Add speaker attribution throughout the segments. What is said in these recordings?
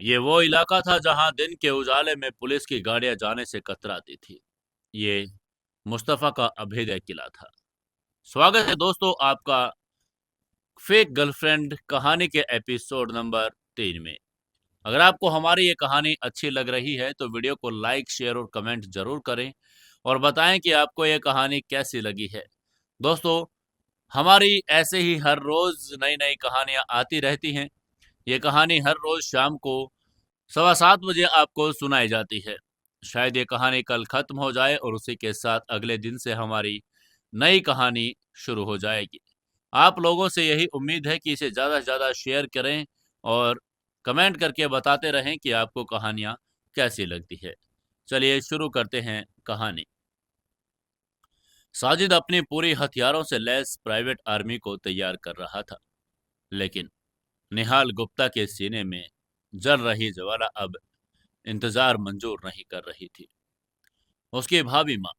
Speaker 1: ये वो इलाका था जहां दिन के उजाले में पुलिस की गाड़ियां जाने से कतराती थी। ये मुस्तफा का अभेद्य किला था। स्वागत है दोस्तों आपका फेक गर्लफ्रेंड कहानी के एपिसोड नंबर 3 में। अगर आपको हमारी ये कहानी अच्छी लग रही है तो वीडियो को लाइक शेयर और कमेंट जरूर करें और बताएं कि आपको ये कहानी कैसी लगी है। दोस्तों, हमारी ऐसे ही हर रोज नई नई कहानियां आती रहती हैं। ये कहानी हर रोज शाम को 7:15 बजे आपको सुनाई जाती है। शायद ये कहानी कल खत्म हो जाए और उसी के साथ अगले दिन से हमारी नई कहानी शुरू हो जाएगी। आप लोगों से यही उम्मीद है कि इसे ज़्यादा से ज़्यादा शेयर करें और कमेंट करके बताते रहें कि आपको कहानियाँ कैसी लगती है। चलिए शुरू करते हैं कहानी। साजिद अपनी पूरी हथियारों से लैस प्राइवेट आर्मी को तैयार कर रहा था, लेकिन निहाल गुप्ता के सीने में जल रही ज्वाला अब इंतजार मंजूर नहीं कर रही थी। उसकी भाभी माँ,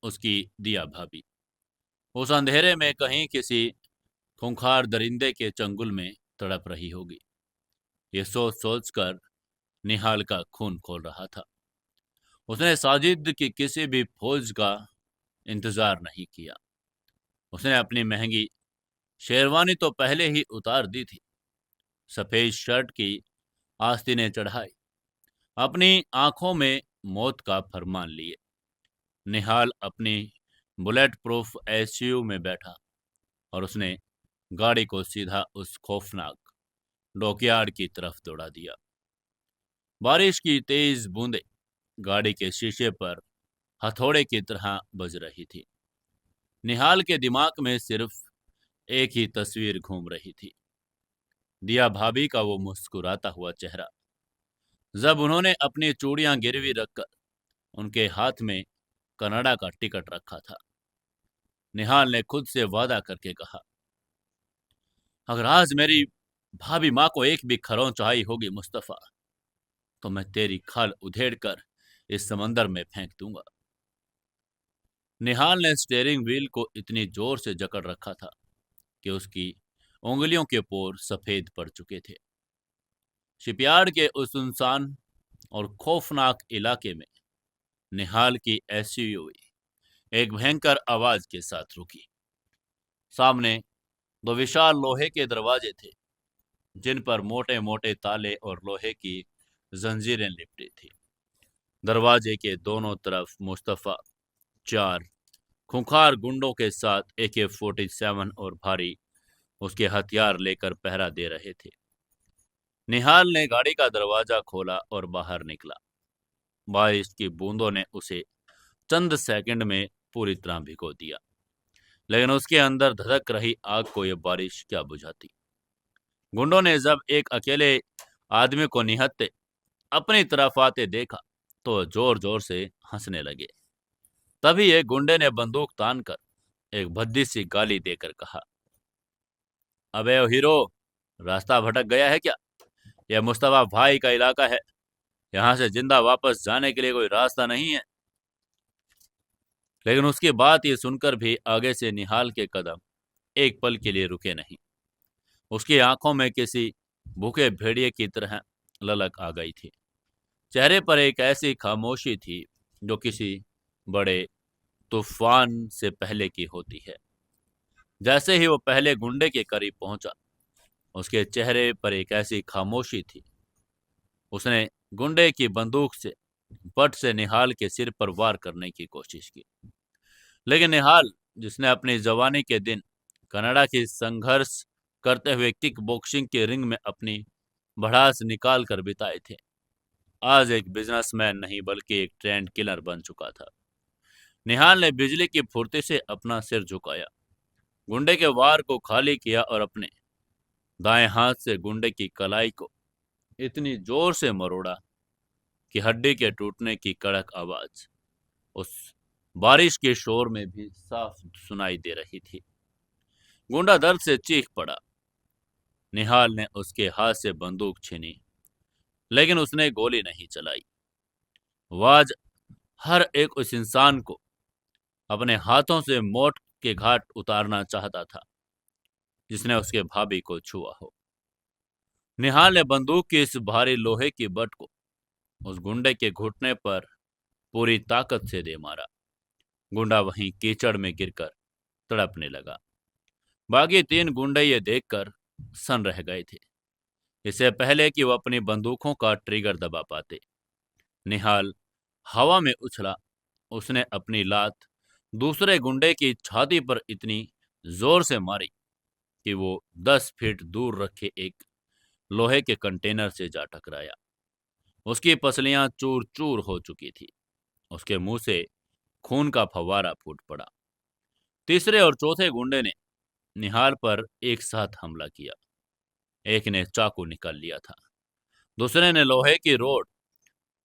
Speaker 1: उसकी दिया भाभी, उस अंधेरे में कहीं किसी खूंखार दरिंदे के चंगुल में तड़प रही होगी। ये सोच सोच कर निहाल का खून खोल रहा था। उसने साजिद की किसी भी फौज का इंतजार नहीं किया। उसने अपनी महंगी शेरवानी तो पहले ही उतार दी थी। सफेद शर्ट की आस्तीनें चढ़ाई, अपनी आंखों में मौत का फरमान लिए निहाल अपनी बुलेट प्रूफ एसयू में बैठा और उसने गाड़ी को सीधा उस खौफनाक डॉकयार्ड की तरफ दौड़ा दिया। बारिश की तेज बूंदें गाड़ी के शीशे पर हथौड़े की तरह बज रही थी। निहाल के दिमाग में सिर्फ एक ही तस्वीर घूम रही थी, दिया भाभी का वो मुस्कुराता हुआ चेहरा जब उन्होंने अपनी चूड़ियां गिरवी रखकर उनके हाथ में कनाडा का टिकट रखा था। निहाल ने खुद से वादा करके कहा, अगर आज मेरी भाभी माँ को एक भी खरोंच आई होगी मुस्तफा, तो मैं तेरी खाल उधेड़ कर इस समंदर में फेंक दूंगा। निहाल ने स्टीयरिंग व्हील को इतनी जोर से जकड़ रखा था कि उसकी उंगलियों के पोर सफेद पड़ चुके थे। शिपयार्ड के उस सुनसान और खौफनाक इलाके में निहाल की एसयूवी एक भयंकर आवाज के साथ रुकी। सामने दो विशाल लोहे के दरवाजे थे, जिन पर मोटे मोटे ताले और लोहे की जंजीरें लिपटी थी। दरवाजे के दोनों तरफ मुस्तफा चार खूंखार गुंडों के साथ AK-47 और भारी उसके हथियार लेकर पहरा दे रहे थे। निहाल ने गाड़ी का दरवाजा खोला और बाहर निकला। बारिश की बूंदों ने उसे चंद सेकंड में पूरी तरह भिगो दिया, लेकिन उसके अंदर धधक रही आग को यह बारिश क्या बुझाती। गुंडों ने जब एक अकेले आदमी को निहत्ते अपनी तरफ आते देखा तो जोर जोर से हंसने लगे। तभी एक गुंडे ने बंदूक तान कर एक भद्दी सी गाली देकर कहा, अबे ओ हीरो, रास्ता भटक गया है क्या? यह मुस्तफा भाई का इलाका है। यहाँ से जिंदा वापस जाने के लिए कोई रास्ता नहीं है। लेकिन उसकी बात ये सुनकर भी आगे से निहाल के कदम एक पल के लिए रुके नहीं। उसकी आंखों में किसी भूखे भेड़िए की तरह ललक आ गई थी। चेहरे पर एक ऐसी खामोशी थी जो किसी बड़े तूफान से पहले की होती है। जैसे ही वो पहले गुंडे के करीब पहुंचा, उसके चेहरे पर एक ऐसी खामोशी थी। उसने गुंडे की बंदूक से बट से निहाल के सिर पर वार करने की कोशिश की, लेकिन निहाल, जिसने अपनी जवानी के दिन कनाडा की संघर्ष करते हुए किक बॉक्सिंग के रिंग में अपनी भड़ास निकाल कर बिताए थे, आज एक बिजनेसमैन नहीं बल्कि एक ट्रेंड किलर बन चुका था। निहाल ने बिजली की फुर्ती से अपना सिर झुकाया, गुंडे के वार को खाली किया और अपने दाएं हाथ से गुंडे की कलाई को इतनी जोर से मरोड़ा कि हड्डी के टूटने की कड़क आवाज उस बारिश के शोर में भी साफ सुनाई दे रही थी। गुंडा दर्द से चीख पड़ा। निहाल ने उसके हाथ से बंदूक छीनी, लेकिन उसने गोली नहीं चलाई। वो आज हर एक उस इंसान को अपने हाथों से मौत के घाट उतारना चाहता था जिसने उसके भाभी को छुआ हो। निहाल ने बंदूक की इस भारी लोहे की बट को उस गुंडे के घुटने पर पूरी ताकत से दे मारा। गुंडा वहीं कीचड़ में गिरकर तड़पने लगा। बाकी तीन गुंडे ये देखकर सन रह गए थे। इससे पहले कि वो अपनी बंदूकों का ट्रिगर दबा पाते, निहाल हवा में उछला। उसने अपनी लात दूसरे गुंडे की छाती पर इतनी जोर से मारी कि वो 10 फीट दूर रखे एक लोहे के कंटेनर से जा टकराया। उसकी पसलियां चूर चूर हो चुकी थी। उसके मुंह से खून का फव्वारा फूट पड़ा। तीसरे और चौथे गुंडे ने निहाल पर एक साथ हमला किया। एक ने चाकू निकाल लिया था, दूसरे ने लोहे की रोड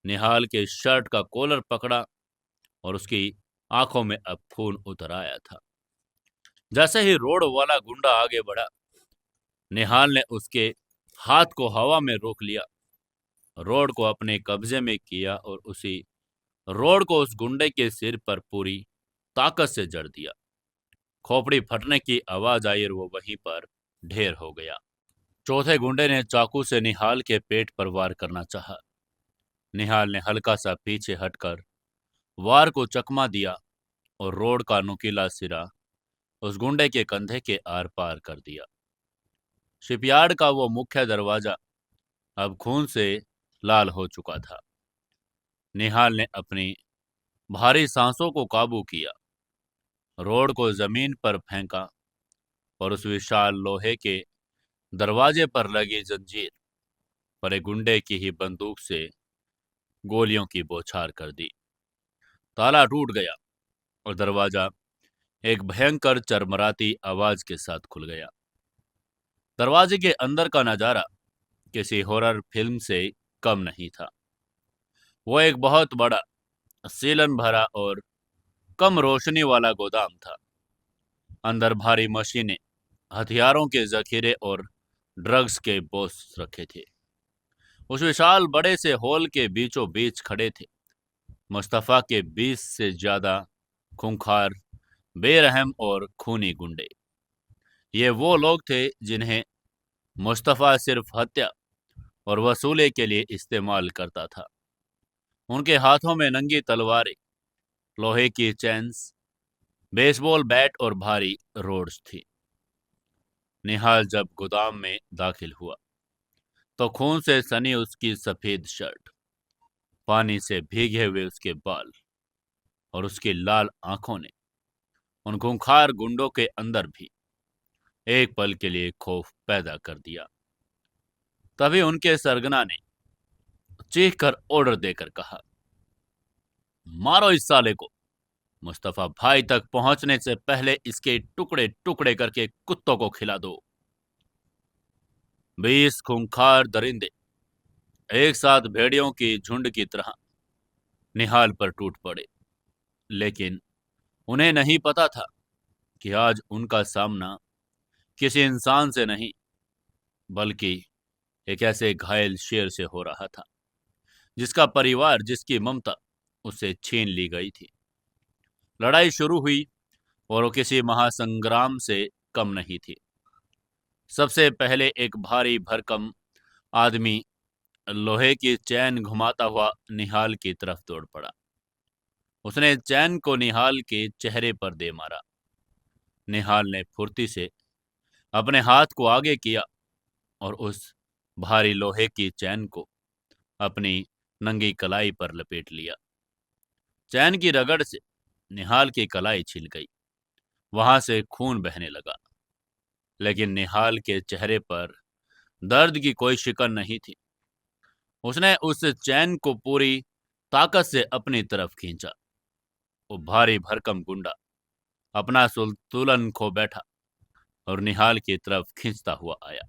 Speaker 1: निहाल के शर्ट का कॉलर पकड़ा और उसकी आंखों में अब खून उतर आया था। जैसे ही रोड वाला गुंडा आगे बढ़ा, निहाल ने उसके हाथ को हवा में रोक लिया, रोड को अपने कब्जे में किया और उसी रोड को उस गुंडे के सिर पर पूरी ताकत से जड़ दिया। खोपड़ी फटने की आवाज आई और वो वहीं पर ढेर हो गया। चौथे गुंडे ने चाकू से निहाल के पेट पर वार करना चाहा। निहाल ने हल्का सा पीछे हटकर वार को चकमा दिया और रोड का नुकीला सिरा उस गुंडे के कंधे के आर पार कर दिया। शिपयार्ड का वो मुख्य दरवाजा अब खून से लाल हो चुका था। निहाल ने अपनी भारी सांसों को काबू किया, रोड को जमीन पर फेंका और उस विशाल लोहे के दरवाजे पर लगी जंजीर पर एक गुंडे की ही बंदूक से गोलियों की बौछार कर दी। ताला टूट गया और दरवाजा एक भयंकर चरमराती आवाज के साथ खुल गया। दरवाजे के अंदर का नजारा किसी हॉरर फिल्म से कम नहीं था। वो एक बहुत बड़ा, सीलन भरा और कम रोशनी वाला गोदाम था। अंदर भारी मशीनें, हथियारों के जखीरे और ड्रग्स के बॉक्स रखे थे। उस विशाल बड़े से हॉल के बीचों बीच खड़े थे मुस्तफा के 20 से ज्यादा खूंखार, बेरहम और खूनी गुंडे। ये वो लोग थे जिन्हें मुस्तफा सिर्फ हत्या और वसूले के लिए इस्तेमाल करता था। उनके हाथों में नंगी तलवारें, लोहे की चेन्स, बेसबॉल बैट और भारी रोड्स थी। निहाल जब गोदाम में दाखिल हुआ तो खून से सनी उसकी सफेद शर्ट, पानी से भीगे हुए उसके बाल और उसकी लाल आंखों ने उन खूंखार गुंडों के अंदर भी एक पल के लिए खौफ पैदा कर दिया। तभी उनके सरगना ने चीख कर ऑर्डर देकर कहा, मारो इस साले को। मुस्तफा भाई तक पहुंचने से पहले इसके टुकड़े टुकड़े करके कुत्तों को खिला दो। 20 खूंखार दरिंदे एक साथ भेड़ियों की झुंड की तरह निहाल पर टूट पड़े, लेकिन उन्हें नहीं पता था कि आज उनका सामना किसी इंसान से नहीं बल्कि एक ऐसे घायल शेर से हो रहा था जिसका परिवार, जिसकी ममता उससे छीन ली गई थी। लड़ाई शुरू हुई और वो किसी महासंग्राम से कम नहीं थी। सबसे पहले एक भारी भरकम आदमी लोहे की चैन घुमाता हुआ निहाल की तरफ दौड़ पड़ा। उसने चैन को निहाल के चेहरे पर दे मारा। निहाल ने फुर्ती से अपने हाथ को आगे किया और उस भारी लोहे की चैन को अपनी नंगी कलाई पर लपेट लिया। चैन की रगड़ से निहाल की कलाई छिल गई, वहां से खून बहने लगा, लेकिन निहाल के चेहरे पर दर्द की कोई शिकन नहीं थी। उसने उस चैन को पूरी ताकत से अपनी तरफ खींचा। वो भारी भरकम गुंडा अपना संतुलन खो बैठा और निहाल की तरफ खींचता हुआ आया।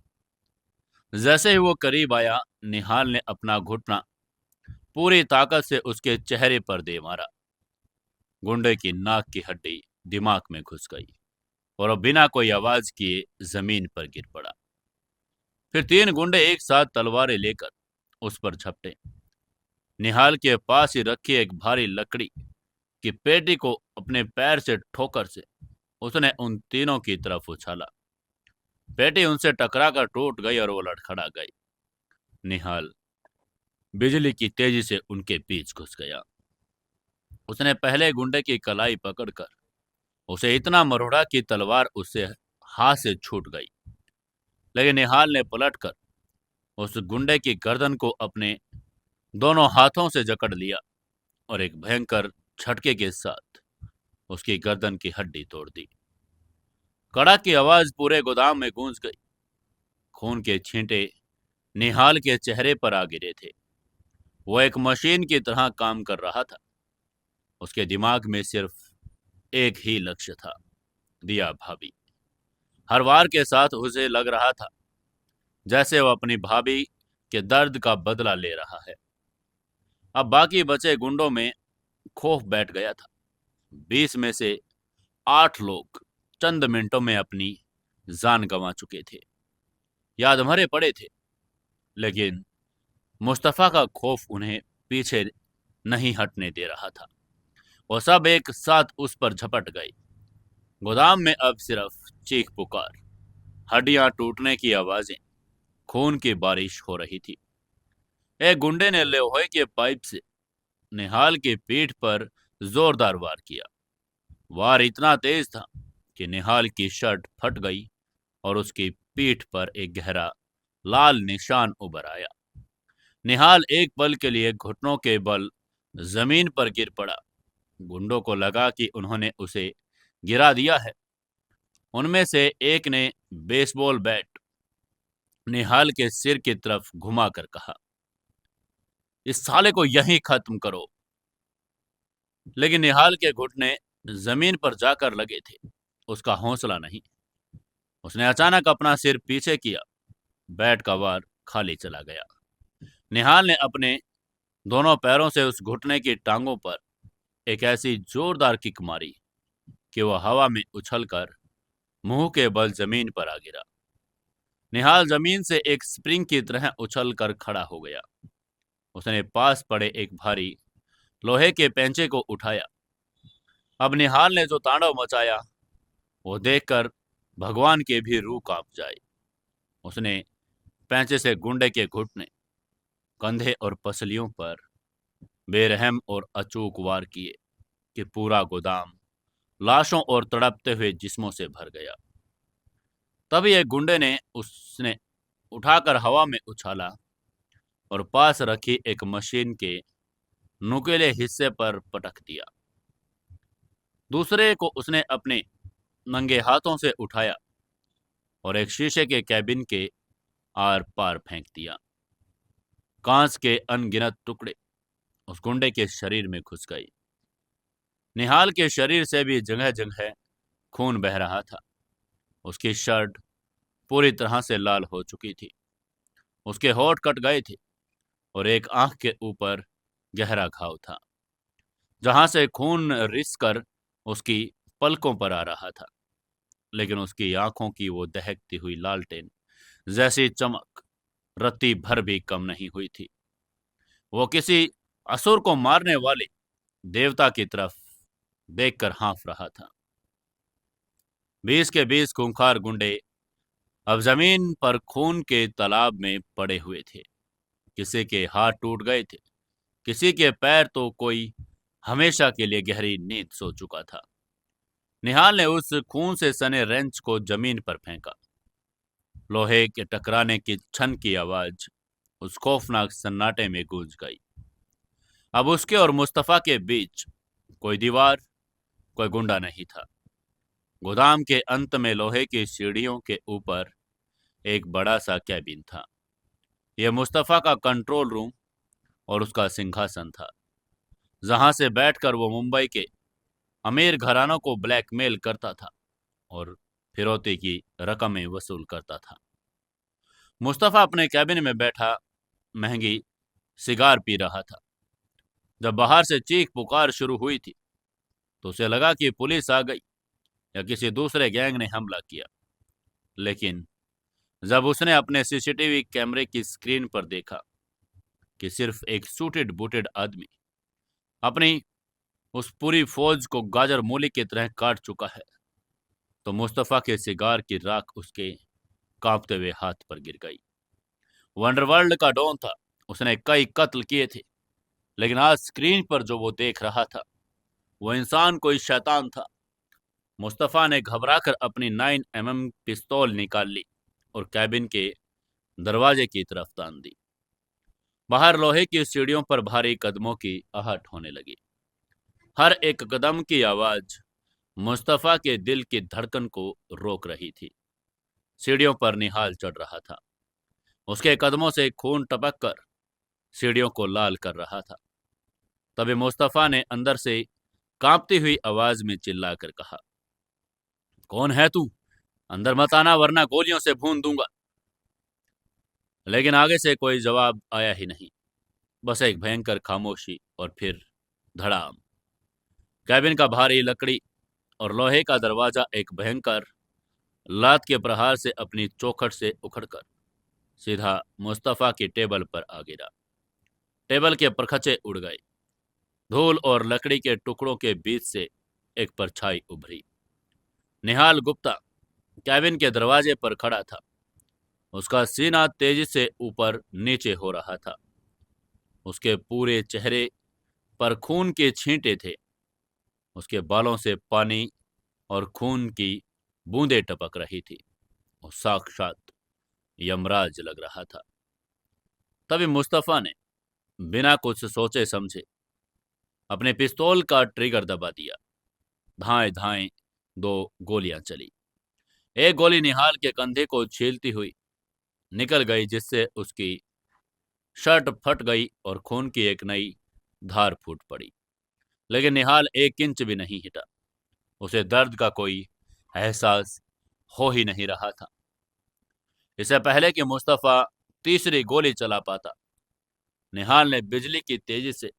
Speaker 1: जैसे ही वो करीब आया, निहाल ने अपना घुटना पूरी ताकत से उसके चेहरे पर दे मारा। गुंडे की नाक की हड्डी दिमाग में घुस गई और वो बिना कोई आवाज किए जमीन पर गिर पड़ा। फिर तीन गुंडे एक साथ तलवारें लेकर उस पर झपटे। निहाल के पास ही रखी एक भारी लकड़ी की पेटी को अपने पैर से ठोकर से उसने उन तीनों की तरफ उछाला। पेटी उनसे टकराकर टूट गई और वो लड़खड़ा गई। निहाल बिजली की तेजी से उनके बीच घुस गया। उसने पहले गुंडे की कलाई पकड़कर उसे इतना मरोड़ा कि तलवार उससे हाथ से छूट गई। लेकिन निहाल ने पलटकर उस गुंडे की गर्दन को अपने दोनों हाथों से जकड़ लिया और एक भयंकर झटके के साथ उसकी गर्दन की हड्डी तोड़ दी। कड़ाक की आवाज पूरे गोदाम में गूंज गई। खून के छींटे निहाल के चेहरे पर आ गिरे थे। वो एक मशीन की तरह काम कर रहा था। उसके दिमाग में सिर्फ एक ही लक्ष्य था, दिया भाभी। हर वार के साथ उसे लग रहा था जैसे वो अपनी भाभी के दर्द का बदला ले रहा है। अब बाकी बचे गुंडों में खौफ बैठ गया था। 20 में से 8 लोग चंद मिनटों में अपनी जान गंवा चुके थे, याद भरे पड़े थे। लेकिन मुस्तफा का खौफ उन्हें पीछे नहीं हटने दे रहा था। वो सब एक साथ उस पर झपट गए। गोदाम में अब सिर्फ चीख पुकार, हड्डियां टूटने की आवाजें, खून की बारिश हो रही थी। एक गुंडे ने लोहे के पाइप से निहाल की पीठ पर जोरदार वार किया। वार इतना तेज था कि निहाल की शर्ट फट गई और उसकी पीठ पर एक गहरा लाल निशान उभर आया। निहाल एक पल के लिए घुटनों के बल जमीन पर गिर पड़ा। गुंडों को लगा कि उन्होंने उसे गिरा दिया है। उनमें से एक ने बेसबॉल बैट निहाल के सिर की तरफ घुमाकर कहा, इस साले को यहीं खत्म करो। लेकिन निहाल के घुटने जमीन पर जाकर लगे थे। उसका हौसला नहीं। उसने अचानक अपना सिर पीछे किया। बैट का वार खाली चला गया। निहाल ने अपने दोनों पैरों से उस घुटने की टांगों पर एक ऐसी जोरदार किक मारी कि वह हवा में उछलकर मुंह के बल जमीन पर आ गिरा। निहाल जमीन से एक स्प्रिंग की तरह उछलकर खड़ा हो गया। उसने पास पड़े एक भारी लोहे के पेंचे को उठाया। अब निहाल ने जो तांडव मचाया वो देखकर भगवान के भी रूह कांप जाए। उसने पेंचे से गुंडे के घुटने, कंधे और पसलियों पर बेरहम और अचूक वार किए कि पूरा गोदाम लाशों और तड़पते हुए जिस्मों से भर गया। तभी एक गुंडे ने उसने उठाकर हवा में उछाला और पास रखी एक मशीन के नुकीले हिस्से पर पटक दिया। दूसरे को उसने अपने नंगे हाथों से उठाया और एक शीशे के कैबिन के आर पार फेंक दिया। कांच के अनगिनत टुकड़े उस गुंडे के शरीर में घुस गए। निहाल के शरीर से भी जगह जगह खून बह रहा था। उसकी शर्ट पूरी तरह से लाल हो चुकी थी। उसके होठ कट गए थे और एक आंख के ऊपर गहरा घाव था, जहां से खून रिस कर उसकी पलकों पर आ रहा था। लेकिन उसकी आंखों की वो दहकती हुई लालटेन जैसी चमक रत्ती भर भी कम नहीं हुई थी। वो किसी असुर को मारने वाले देवता की तरफ देखकर हाँफ रहा था। 20 के 20 खूंखार गुंडे अब जमीन पर खून के तालाब में पड़े हुए थे। किसी के हाथ टूट गए थे, किसी के पैर, तो कोई हमेशा के लिए गहरी नींद सो चुका था। निहाल ने उस खून से सने रेंच को जमीन पर फेंका। लोहे के टकराने की छन की आवाज उस खौफनाक सन्नाटे में गूंज गई। अब उसके और मुस्तफा के बीच कोई दीवार, कोई गुंडा नहीं था। गोदाम के अंत में लोहे की सीढ़ियों के ऊपर एक बड़ा सा कैबिन था। यह मुस्तफा का कंट्रोल रूम और उसका सिंहासन था, जहां से बैठकर वो मुंबई के अमीर घरानों को ब्लैकमेल करता था और फिरौती की रकमें वसूल करता था। मुस्तफा अपने कैबिन में बैठा महंगी सिगार पी रहा था। जब बाहर से चीख पुकार शुरू हुई थी तो उसे लगा कि पुलिस आ गई या किसी दूसरे गैंग ने हमला किया। लेकिन जब उसने अपने सीसीटीवी कैमरे की स्क्रीन पर देखा कि सिर्फ एक सूटेड बूटेड आदमी अपनी उस पूरी फौज को गाजर मूली की तरह काट चुका है, तो मुस्तफा के सिगार की राख उसके कांपते हुए हाथ पर गिर गई। वंडरवर्ल्ड का डॉन था। उसने कई कत्ल किए थे, लेकिन आज स्क्रीन पर जो वो देख रहा था वो इंसान कोई शैतान था। मुस्तफ़ा ने घबराकर अपनी 9mm पिस्तौल निकाल ली और कैबिन के दरवाजे की तरफ तान दी। बाहर लोहे की सीढ़ियों पर भारी कदमों की आहट होने लगी। हर एक कदम की आवाज मुस्तफ़ा के दिल की धड़कन को रोक रही थी। सीढ़ियों पर निहाल चढ़ रहा था। उसके कदमों से खून टपक कर सीढ़ियों को लाल कर रहा था। तभी मुस्तफ़ा ने अंदर से कांपती हुई आवाज में चिल्लाकर कहा, कौन है तू? अंदर मत आना वरना गोलियों से भून दूंगा। लेकिन आगे से कोई जवाब आया ही नहीं, बस एक भयंकर खामोशी और फिर धड़ाम। कैबिन का भारी लकड़ी और लोहे का दरवाजा एक भयंकर लात के प्रहार से अपनी चौखट से उखड़कर सीधा मुस्तफ़ा की टेबल पर आ गिरा। टेबल के परखचे उड़ गए। धूल और लकड़ी के टुकड़ों के बीच से एक परछाई उभरी। निहाल गुप्ता कैबिन के दरवाजे पर खड़ा था। उसका सीना तेजी से ऊपर नीचे हो रहा था। उसके पूरे चेहरे पर खून के छींटे थे। उसके बालों से पानी और खून की बूंदें टपक रही थी। वो साक्षात यमराज लग रहा था। तभी मुस्तफ़ा ने बिना कुछ सोचे समझे अपने पिस्तौल का ट्रिगर दबा दिया। धाएं धाएं दो गोलियां चली। एक गोली निहाल के कंधे को छीलती हुई निकल गई, जिससे उसकी शर्ट फट गई और खून की एक नई धार फूट पड़ी। लेकिन निहाल एक इंच भी नहीं हिटा। उसे दर्द का कोई एहसास हो ही नहीं रहा था। इससे पहले कि मुस्तफ़ा तीसरी गोली चला पाता, निहाल ने बिजली की तेजी से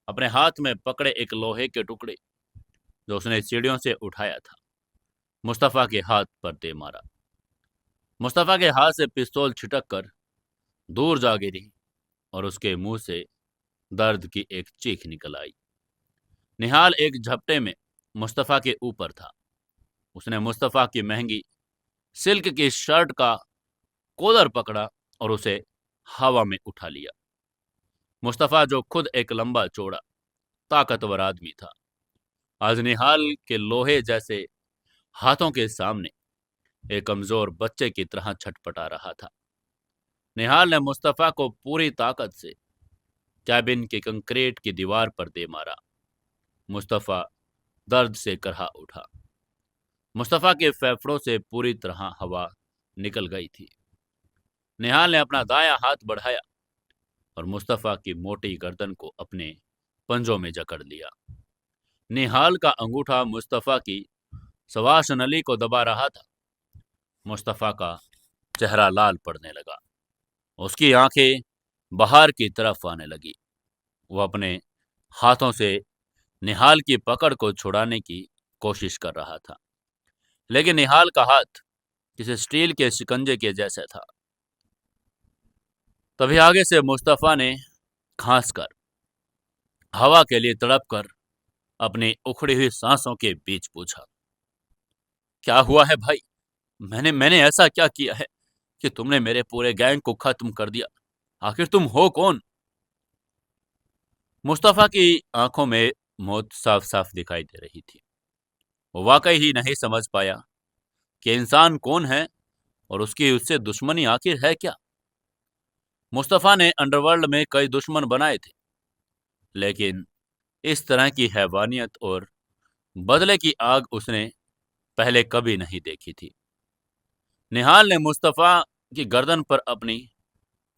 Speaker 1: अपने हाथ में पकड़े एक लोहे के टुकड़े जो उसने सीढ़ियों से उठाया था, मुस्तफ़ा के हाथ पर दे मारा। मुस्तफ़ा के हाथ से पिस्तौल छिटक कर दूर जा गिरी और उसके मुंह से दर्द की एक चीख निकल आई। निहाल एक झपटे में मुस्तफ़ा के ऊपर था। उसने मुस्तफ़ा की महंगी सिल्क की शर्ट का कॉलर पकड़ा और उसे हवा में उठा लिया। मुस्तफ़ा, जो खुद एक लंबा चौड़ा ताकतवर आदमी था, आज निहाल के लोहे जैसे हाथों के सामने एक कमजोर बच्चे की तरह छटपटा रहा था। निहाल ने मुस्तफ़ा को पूरी ताकत से कैबिन के कंक्रीट की दीवार पर दे मारा। मुस्तफ़ा दर्द से करहा उठा। मुस्तफ़ा के फेफड़ों से पूरी तरह हवा निकल गई थी। निहाल ने अपना दायां हाथ बढ़ाया और मुस्तफ़ा की मोटी गर्दन को अपने पंजों में जकड़ लिया। निहाल का अंगूठा मुस्तफ़ा की श्वास नली को दबा रहा था। मुस्तफ़ा का चेहरा लाल पड़ने लगा। उसकी आंखें बाहर की तरफ आने लगी। वो अपने हाथों से निहाल की पकड़ को छुड़ाने की कोशिश कर रहा था, लेकिन निहाल का हाथ किसी स्टील के शिकंजे के जैसे था। तभी आगे से मुस्तफ़ा ने खांस कर, हवा के लिए तड़प कर अपनी उखड़ी हुई सांसों के बीच पूछा, क्या हुआ है भाई? मैंने मैंने ऐसा क्या किया है कि तुमने मेरे पूरे गैंग को खत्म कर दिया? आखिर तुम हो कौन? मुस्तफ़ा की आंखों में मौत साफ साफ दिखाई दे रही थी। वो वाकई ही नहीं समझ पाया कि इंसान कौन है और उसकी उससे दुश्मनी आखिर है क्या। मुस्तफ़ा ने अंडरवर्ल्ड में कई दुश्मन बनाए थे, लेकिन इस तरह की हैवानियत और बदले की आग उसने पहले कभी नहीं देखी थी। निहाल ने मुस्तफ़ा की गर्दन पर अपनी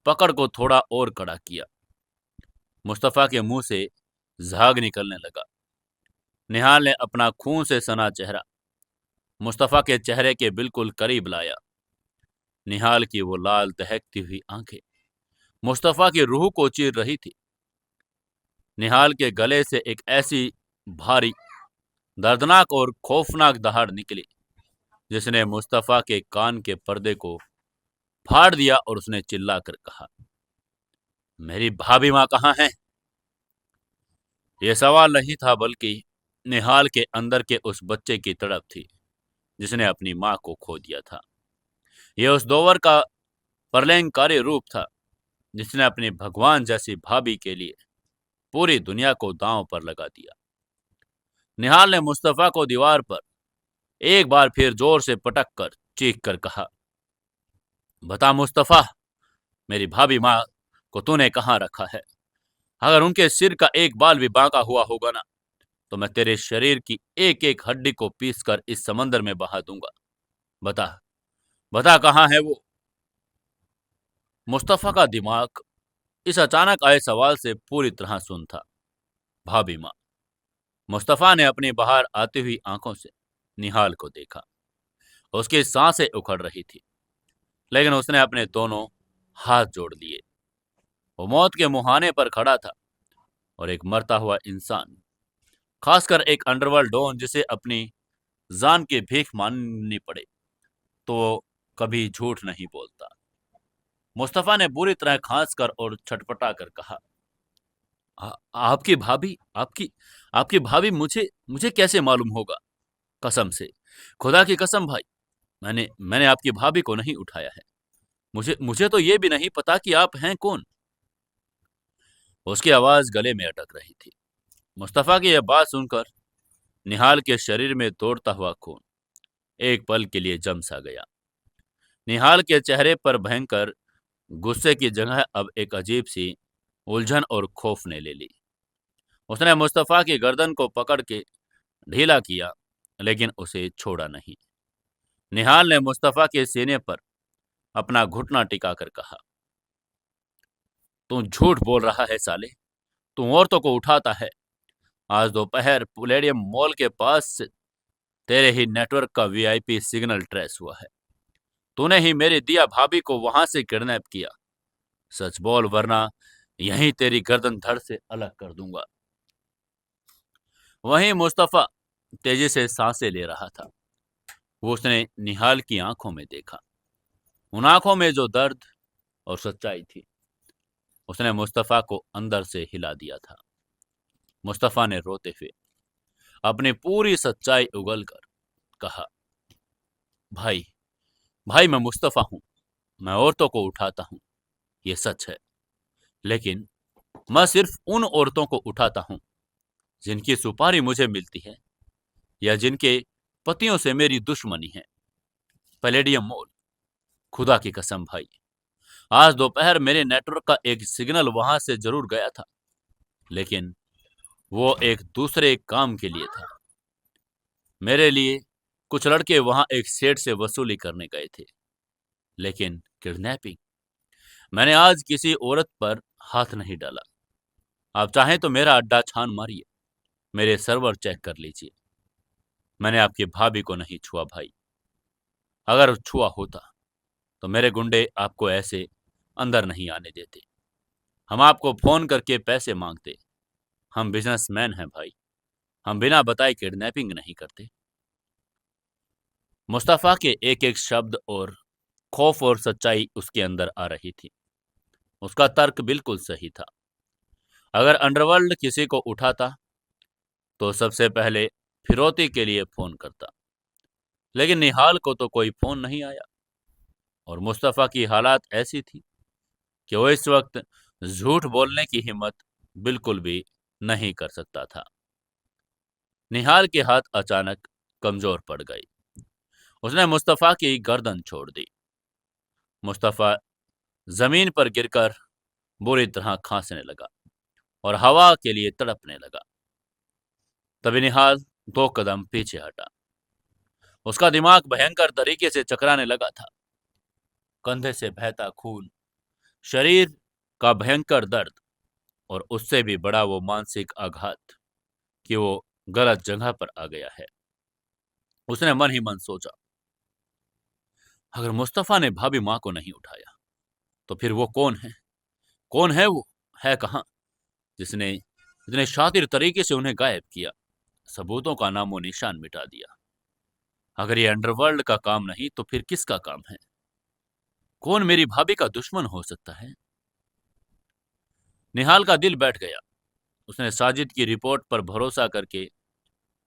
Speaker 1: पकड़ को थोड़ा और कड़ा किया। मुस्तफ़ा के मुंह से झाग निकलने लगा। निहाल ने अपना खून से सना चेहरा मुस्तफ़ा के चेहरे के बिल्कुल करीब लाया। निहाल की वो लाल दहकती हुई आंखें मुस्तफ़ा की रूह को चीर रही थी। निहाल के गले से एक ऐसी भारी, दर्दनाक और खौफनाक दहाड़ निकली जिसने मुस्तफ़ा के कान के पर्दे को फाड़ दिया और उसने चिल्लाकर कहा, मेरी भाभी माँ कहाँ है? यह सवाल नहीं था, बल्कि निहाल के अंदर के उस बच्चे की तड़प थी जिसने अपनी माँ को खो दिया था। यह उस दोवर का प्रलयंकारी रूप था जिसने अपनी भगवान जैसी भाभी के लिए पूरी दुनिया को दांव पर लगा दिया। निहाल ने मुस्तफा को दीवार पर एक बार फिर जोर से पटक कर चीख कर कहा, बता मुस्तफा, मेरी भाभी माँ को तूने कहाँ रखा है? अगर उनके सिर का एक बाल भी बांका हुआ होगा ना, तो मैं तेरे शरीर की एक एक हड्डी को पीस कर इस समंदर में बहा दूंगा। बता, बता कहाँ है वो? मुस्तफा का दिमाग इस अचानक आए सवाल से पूरी तरह सुन था। भाभी माँ। मुस्तफा ने अपनी बाहर आती हुई आंखों से निहाल को देखा। उसकी सांसें उखड़ रही थी, लेकिन उसने अपने दोनों हाथ जोड़ लिए। वो मौत के मुहाने पर खड़ा था और एक मरता हुआ इंसान, खासकर एक अंडरवर्ल्ड डॉन जिसे अपनी जान की भीख मांगनी पड़े तो वो कभी झूठ नहीं बोलता। मुस्तफा ने बुरी तरह खांस कर और छटपटा कर कहा, आपकी भाभी, आपकी आपकी भाभी मुझे मुझे कैसे मालूम होगा? कसम से, खुदा की कसम भाई, मैंने मैंने आपकी भाभी को नहीं उठाया है। मुझे मुझे तो ये भी नहीं पता कि आप हैं कौन। उसकी आवाज गले में अटक रही थी। मुस्तफा की यह बात सुनकर निहाल के शरीर में दौड़ता हुआ खून एक पल के लिए जम सा गया। निहाल के चेहरे पर भयंकर गुस्से की जगह अब एक अजीब सी उलझन और खौफ ने ले ली। उसने मुस्तफा की गर्दन को पकड़ के ढीला किया, लेकिन उसे छोड़ा नहीं। निहाल ने मुस्तफा के सीने पर अपना घुटना टिकाकर कहा, तू झूठ बोल रहा है साले। तू औरतों को उठाता है। आज दोपहर पुलेडियम मॉल के पास से तेरे ही नेटवर्क का वीआईपी सिग्नल ट्रेस हुआ है। तूने ही मेरी दिया भाभी को वहां से किडनैप किया। सच बोल, वरना यहीं तेरी गर्दन धड़ से अलग कर दूंगा। वहीं मुस्तफा तेजी से सांसें ले रहा था। वो उसने निहाल की आंखों में देखा, उन आंखों में जो दर्द और सच्चाई थी। उसने मुस्तफा को अंदर से हिला दिया था। मुस्तफा ने रोते हुए अपनी पूरी सच्चाई उगलकर कहा, भाई, भाई मैं मुस्तफा हूं। मैं औरतों को उठाता हूं, ये सच है। लेकिन मैं सिर्फ उन औरतों को उठाता हूं जिनकी सुपारी मुझे मिलती है या जिनके पतियों से मेरी दुश्मनी है। पैलेडियम मॉल, खुदा की कसम भाई, आज दोपहर मेरे नेटवर्क का एक सिग्नल वहां से जरूर गया था, लेकिन वो एक दूसरे काम के लिए था। मेरे लिए कुछ लड़के वहां एक सेठ से वसूली करने गए थे, लेकिन किडनैपिंग, मैंने आज किसी औरत पर हाथ नहीं डाला। आप चाहें तो मेरा अड्डा छान मारिए, मेरे सर्वर चेक कर लीजिए। मैंने आपकी भाभी को नहीं छुआ भाई। अगर छुआ होता तो मेरे गुंडे आपको ऐसे अंदर नहीं आने देते। हम आपको फोन करके पैसे मांगते। हम बिजनेसमैन हैं भाई। हम बिना बताए किडनैपिंग नहीं करते। मुस्तफा के एक एक शब्द और खौफ और सच्चाई उसके अंदर आ रही थी। उसका तर्क बिल्कुल सही था। अगर अंडरवर्ल्ड किसी को उठाता तो सबसे पहले फिरौती के लिए फोन करता, लेकिन निहाल को तो कोई फोन नहीं आया। और मुस्तफा की हालात ऐसी थी कि वो इस वक्त झूठ बोलने की हिम्मत बिल्कुल भी नहीं कर सकता था। निहाल के हाथ अचानक कमजोर पड़ गई। उसने मुस्तफा की गर्दन छोड़ दी। मुस्तफा जमीन पर गिरकर बुरी तरह खांसने लगा और हवा के लिए तड़पने लगा। तभी निहाल 2 कदम पीछे हटा। उसका दिमाग भयंकर तरीके से चकराने लगा था। कंधे से बहता खून, शरीर का भयंकर दर्द और उससे भी बड़ा वो मानसिक आघात कि वो गलत जगह पर आ गया है। उसने मन ही मन सोचा, अगर मुस्तफा ने भाभी मां को नहीं उठाया तो फिर वो कौन है? कौन है वो? है कहां जिसने इतने शातिर तरीके से उन्हें गायब किया, सबूतों का नामो निशान मिटा दिया? अगर ये अंडरवर्ल्ड का काम नहीं तो फिर किसका काम है? कौन मेरी भाभी का दुश्मन हो सकता है? निहाल का दिल बैठ गया। उसने साजिद की रिपोर्ट पर भरोसा करके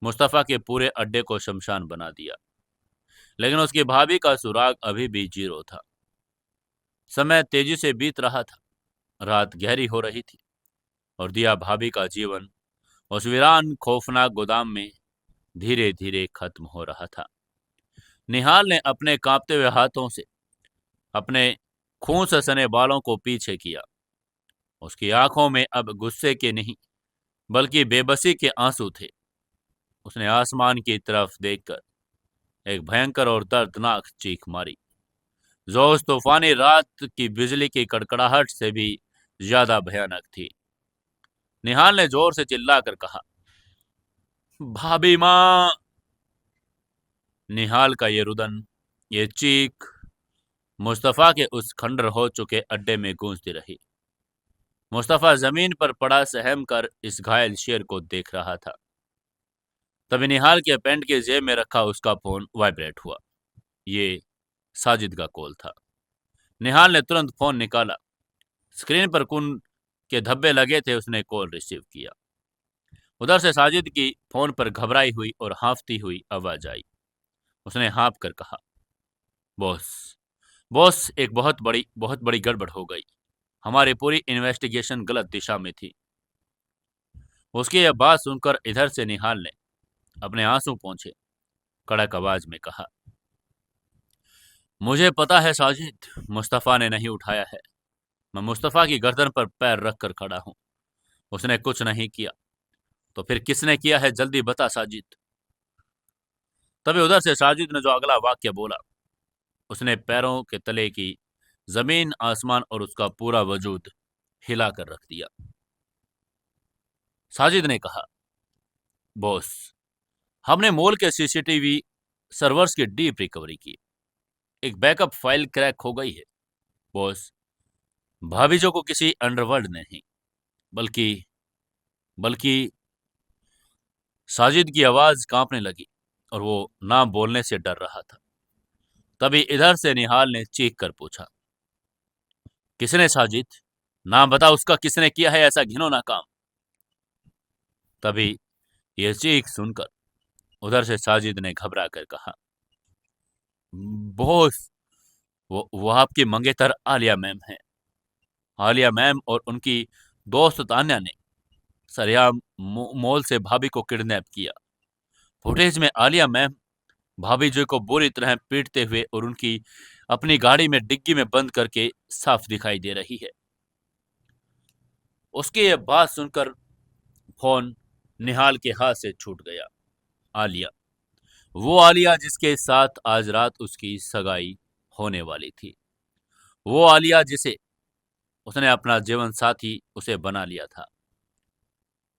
Speaker 1: मुस्तफा के पूरे अड्डे को शमशान बना दिया, लेकिन उसकी भाभी का सुराग अभी भी जीरो था। समय तेजी से बीत रहा था। रात गहरी हो रही थी और दिया भाभी का जीवन उस वीरान खौफनाक गोदाम में धीरे धीरे खत्म हो रहा था। निहाल ने अपने कांपते हुए हाथों से अपने खून से सने बालों को पीछे किया। उसकी आंखों में अब गुस्से के नहीं बल्कि बेबसी के आंसू थे। उसने आसमान की तरफ देखकर एक भयंकर और दर्दनाक चीख मारी, जो उस तूफानी रात की बिजली की कड़कड़ाहट से भी ज्यादा भयानक थी। निहाल ने जोर से चिल्लाकर कहा, भाभी माँ। निहाल का ये रुदन, ये चीख मुस्तफा के उस खंडर हो चुके अड्डे में गूंजती रही। मुस्तफा जमीन पर पड़ा सहम कर इस घायल शेर को देख रहा था। तभी निहाल के पैंट के जेब में रखा उसका फोन वाइब्रेट हुआ। ये साजिद का कॉल था। निहाल ने तुरंत फोन निकाला। स्क्रीन पर खून के धब्बे लगे थे। उसने कॉल रिसीव किया। उधर से साजिद की फोन पर घबराई हुई और हांफती हुई आवाज आई। उसने हाँफ कर कहा, बॉस बॉस, एक बहुत बड़ी गड़बड़ हो गई। हमारी पूरी इन्वेस्टिगेशन गलत दिशा में थी। उसकी यह बात सुनकर इधर से निहाल ने अपने आंसू पोंछे कड़क आवाज में कहा, मुझे पता है साजिद, मुस्तफा ने नहीं उठाया है। मैं मुस्तफा की गर्दन पर पैर रखकर खड़ा हूं। उसने कुछ नहीं किया। तो फिर किसने किया है, जल्दी बता साजिद। तभी उधर से साजिद ने जो अगला वाक्य बोला, उसने पैरों के तले की जमीन, आसमान और उसका पूरा वजूद हिला कर रख दिया। साजिद ने कहा, बॉस, हमने मॉल के सीसीटीवी सर्वर्स की डीप रिकवरी की। एक बैकअप फाइल क्रैक हो गई है बॉस। भाभीजो को किसी अंडरवर्ल्ड ने नहीं बल्कि बल्कि साजिद की आवाज कांपने लगी और वो नाम बोलने से डर रहा था। तभी इधर से निहाल ने चीख कर पूछा, किसने साजिद? नाम बता उसका, किसने किया है ऐसा घिनौना काम? तभी ये चीख सुनकर उधर से साजिद ने घबरा कर कहा, बॉस, वो आपकी मंगेतर आलिया मैम है। आलिया मैम और उनकी दोस्त तान्या ने सरेआम मॉल से भाभी को किडनैप किया। फुटेज में आलिया मैम भाभी जी को बुरी तरह पीटते हुए और उनकी अपनी गाड़ी में डिग्गी में बंद करके साफ दिखाई दे रही है। उसकी यह बात सुनकर फोन निहाल के हाथ से छूट गया। आलिया, वो आलिया जिसके साथ आज रात उसकी सगाई होने वाली थी। वो आलिया जिसे उसने अपना जीवन साथी उसे बना लिया था।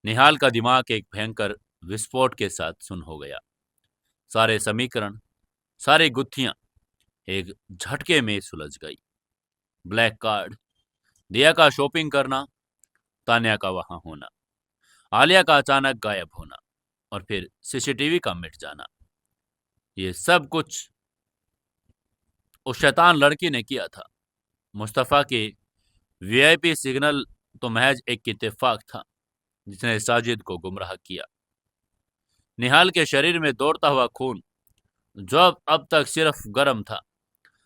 Speaker 1: निहाल का दिमाग एक भयंकर विस्फोट के साथ सुन हो गया। सारे समीकरण, सारी गुत्थियां एक झटके में सुलझ गई। ब्लैक कार्ड, दिया का शॉपिंग करना, तान्या का वहां होना, आलिया का अचानक गायब होना और फिर सीसीटीवी का मिट जाना, ये सब कुछ उस शैतान लड़की ने किया था। मुस्तफा के वीआईपी सिग्नल तो महज एक इत्तेफाक था जिसने साजिद को गुमराह किया। निहाल के शरीर में दौड़ता हुआ खून, जो अब तक सिर्फ गर्म था,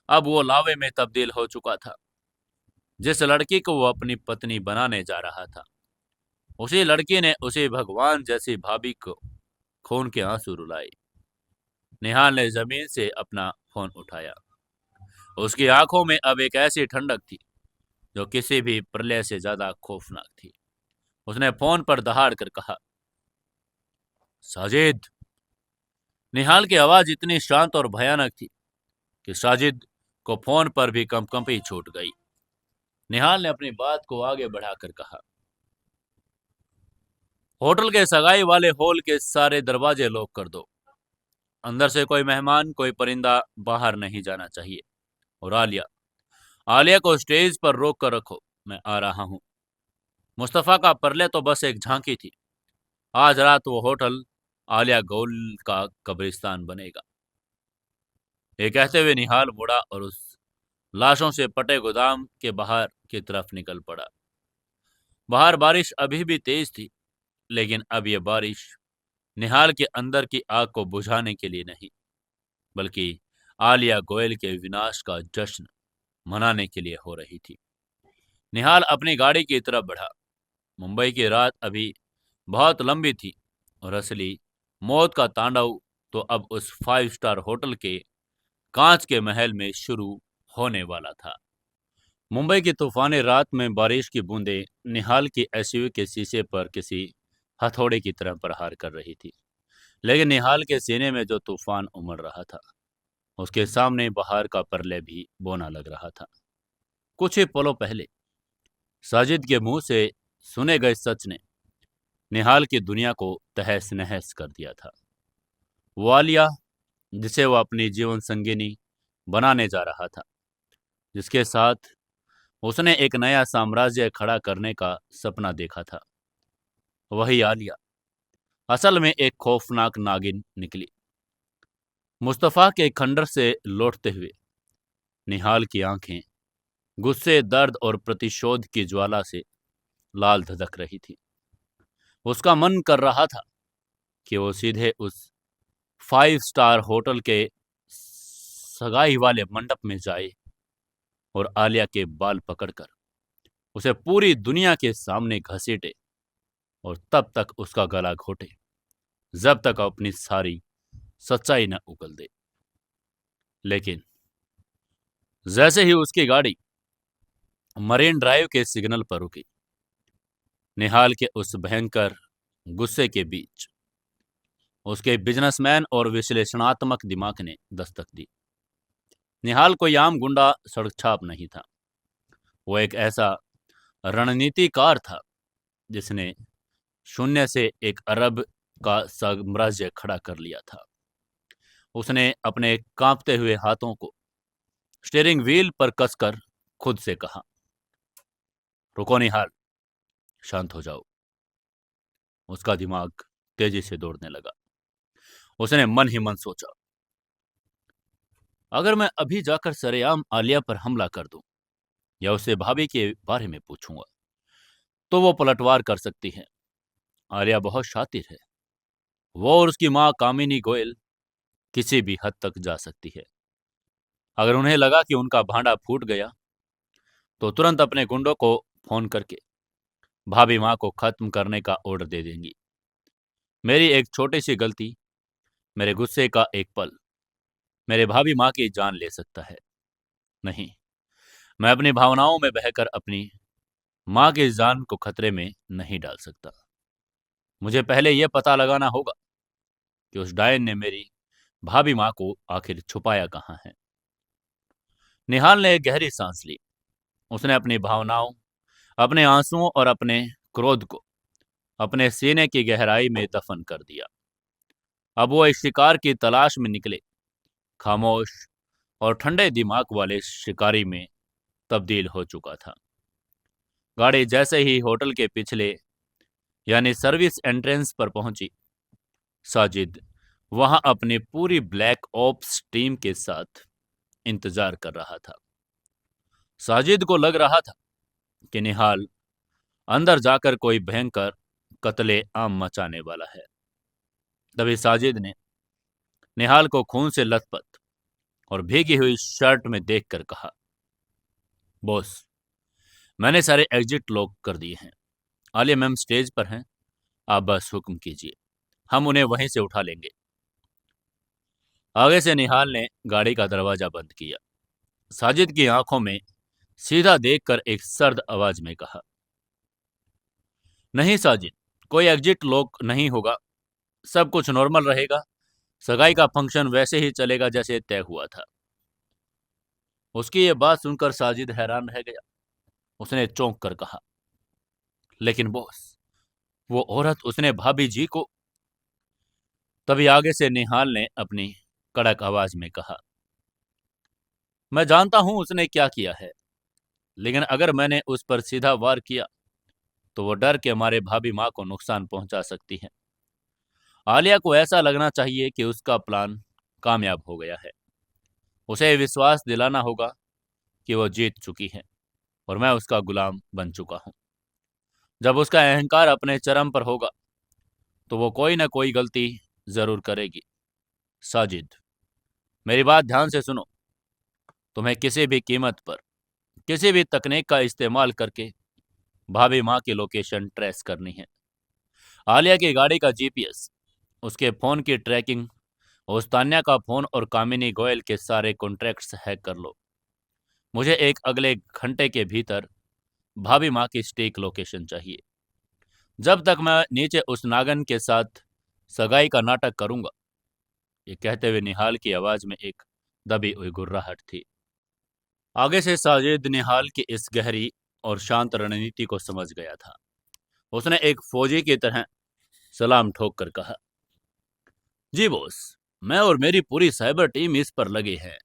Speaker 1: अब वो लावे में तब्दील हो चुका था। जिस लड़की को वो अपनी पत्नी बनाने जा रहा था, उसी लड़की ने उसी भगवान जैसी भाभी को खून के आंसू रुलाए। निहाल ने जमीन से अपना फोन उठाया। उसकी आंखों में अब एक ऐसी ठंडक थी जो किसी भी प्रलय से ज्यादा खौफनाक थी। उसने फोन पर दहाड़ कर कहा, साजिद। निहाल की आवाज इतनी शांत और भयानक थी कि साजिद को फोन पर भी कंपकंपी छूट गई। निहाल ने अपनी बात को आगे बढ़ाकर कहा, होटल के सगाई वाले हॉल के सारे दरवाजे लॉक कर दो। अंदर से कोई मेहमान, कोई परिंदा बाहर नहीं जाना चाहिए। और आलिया, आलिया को स्टेज पर रोक कर रखो, मैं आ रहा हूं। मुस्तफा का परले तो बस एक झांकी थी। आज रात वो होटल आलिया गौल का कब्रिस्तान बनेगा। ये कहते हुए निहाल मुड़ा और उस लाशों से पटे गोदाम के बाहर की तरफ निकल पड़ा। बाहर बारिश अभी भी तेज थी, लेकिन अब यह बारिश निहाल के अंदर की आग को बुझाने के लिए नहीं, बल्कि आलिया गोयल के विनाश का जश्न मनाने के लिए हो रही थी। निहाल अपनी गाड़ी की तरफ बढ़ा। मुंबई की रात अभी बहुत लंबी थी और असली मौत का तांडव तो अब उस 5 स्टार होटल के कांच के महल में शुरू होने वाला था। मुंबई की तूफानी रात में बारिश की बूंदें निहाल की एसयूवी के शीशे पर किसी हथौड़े की तरह प्रहार कर रही थी। लेकिन निहाल के सीने में जो तूफान उमड़ रहा था, उसके सामने बहार का प्रलय भी बोना लग रहा था। कुछ ही पलों पहले साजिद के मुंह से सुने गए सच ने निहाल की दुनिया को तहस नहस कर दिया था। वो आलिया, जिसे वो अपनी जीवन संगिनी बनाने जा रहा था, जिसके साथ उसने एक नया साम्राज्य खड़ा करने का सपना देखा था, वही आलिया असल में एक खौफनाक नागिन निकली। मुस्तफ़ा के खंडर से लौटते हुए निहाल की आंखें गुस्से, दर्द और प्रतिशोध की ज्वाला से लाल धधक रही थी। उसका मन कर रहा था कि वो सीधे उस 5 स्टार होटल के सगाई वाले मंडप में जाए और आलिया के बाल पकड़कर उसे पूरी दुनिया के सामने घसीटे और तब तक उसका गला घोटे जब तक अपनी सारी सच्चाई न उगल दे। लेकिन जैसे ही उसकी गाड़ी मरीन ड्राइव के सिग्नल पर रुकी, निहाल के उस भयंकर गुस्से के बीच उसके बिजनेसमैन और विश्लेषणात्मक दिमाग ने दस्तक दी। निहाल कोई आम गुंडा सड़क छाप नहीं था। वो एक ऐसा रणनीतिकार था जिसने शून्य से एक अरब का साम्राज्य खड़ा कर लिया था। उसने अपने कांपते हुए हाथों को स्टीयरिंग व्हील पर कसकर खुद से कहा, रुको निहाल, शांत हो जाओ। उसका दिमाग तेजी से दौड़ने लगा। उसने मन ही मन सोचा, अगर मैं अभी जाकर सरेआम आलिया पर हमला कर दूं या उसे भाभी के बारे में पूछूंगा तो वो पलटवार कर सकती है। आलिया बहुत शातिर है। वो और उसकी माँ कामिनी गोयल किसी भी हद तक जा सकती है। अगर उन्हें लगा कि उनका भांडा फूट गया तो तुरंत अपने गुंडों को फोन करके भाभी माँ को खत्म करने का ऑर्डर दे देंगी। मेरी एक छोटी सी गलती, मेरे गुस्से का एक पल, मेरे भाभी माँ की जान ले सकता है। नहीं, मैं अपनी भावनाओं में बहकर अपनी माँ की जान को खतरे में नहीं डाल सकता। मुझे पहले यह पता लगाना होगा कि उस डायन ने मेरी भाभी माँ को आखिर छुपाया कहाँ है। निहाल ने एक गहरी सांस ली। उसने अपनी भावनाओं, अपने आंसुओं और अपने क्रोध को अपने सीने की गहराई में दफन कर दिया। अब वो इस शिकार की तलाश में निकले, खामोश और ठंडे दिमाग वाले शिकारी में तब्दील हो चुका था। गाड़ी जैसे ही होटल के पिछले यानी सर्विस एंट्रेंस पर पहुंची, साजिद वहां अपनी पूरी ब्लैक ऑप्स टीम के साथ इंतजार कर रहा था। साजिद को लग रहा था कि निहाल अंदर जाकर कोई भयंकर कत्ले आम मचाने वाला है। तभी साजिद ने निहाल को खून से लथपथ और भीगी हुई शर्ट में देखकर कहा, बॉस, मैंने सारे एग्जिट लॉक कर दिए हैं। आलिया मैम स्टेज पर हैं, आप बस हुक्म कीजिए, हम उन्हें वहीं से उठा लेंगे। आगे से निहाल ने गाड़ी का दरवाजा बंद किया। साजिद की आंखों में सीधा देखकर एक सर्द आवाज में कहा, नहीं साजिद, कोई एग्जिट लॉक नहीं होगा, सब कुछ नॉर्मल रहेगा। सगाई का फंक्शन वैसे ही चलेगा जैसे तय हुआ था। उसकी ये बात सुनकर साजिद हैरान रह गया। उसने चौंक कर कहा, लेकिन बॉस, वो औरत, उसने भाभी जी को। तभी आगे से निहाल ने अपनी कड़क आवाज में कहा, मैं जानता हूं उसने क्या किया है, लेकिन अगर मैंने उस पर सीधा वार किया तो वो डर के मारे भाभी माँ को नुकसान पहुंचा सकती है। आलिया को ऐसा लगना चाहिए कि उसका प्लान कामयाब हो गया है। उसे विश्वास दिलाना होगा कि वो जीत चुकी है और मैं उसका गुलाम बन चुका हूं। जब उसका अहंकार अपने चरम पर होगा तो वो कोई ना कोई गलती जरूर करेगी। साजिद, मेरी बात ध्यान से सुनो। तुम्हें किसी भी कीमत पर किसी भी तकनीक का इस्तेमाल करके भाभी माँ की लोकेशन ट्रेस करनी है। आलिया की गाड़ी का जीपीएस, उसके फ़ोन की ट्रैकिंग, उस तान्या का फ़ोन और कामिनी गोयल के सारे कॉन्ट्रैक्ट्स हैक कर लो। मुझे एक अगले घंटे के भीतर भाभी माँ की स्टेक लोकेशन चाहिए। जब तक मैं नीचे उस नागन के साथ सगाई का नाटक करूंगा। ये कहते हुए निहाल की आवाज़ में एक दबी हुई गुर्राहट थी। आगे से साजिद निहाल की इस गहरी और शांत रणनीति को समझ गया था। उसने एक फौजी की तरह सलाम ठोक कर कहा, जी बॉस, मैं और मेरी पूरी साइबर टीम इस पर लगी है।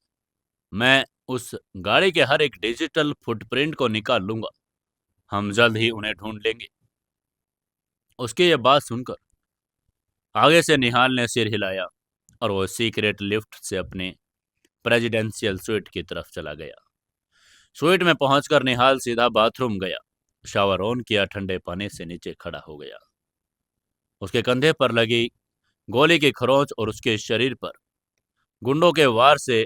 Speaker 1: मैं उस गाड़ी के हर एक डिजिटल फुटप्रिंट को निकाल लूंगा। हम जल्द ही उन्हें ढूंढ लेंगे। उसकी यह बात सुनकर आगे से निहाल ने सिर हिलाया और वो सीक्रेट लिफ्ट से अपने प्रेसिडेंशियल स्वीट की तरफ चला गया। स्वीट में पहुंचकर निहाल सीधा बाथरूम गया, शावर ऑन किया, ठंडे पानी से नीचे खड़ा हो गया। उसके कंधे पर लगी गोली की खरोंच और उसके शरीर पर गुंडों के वार से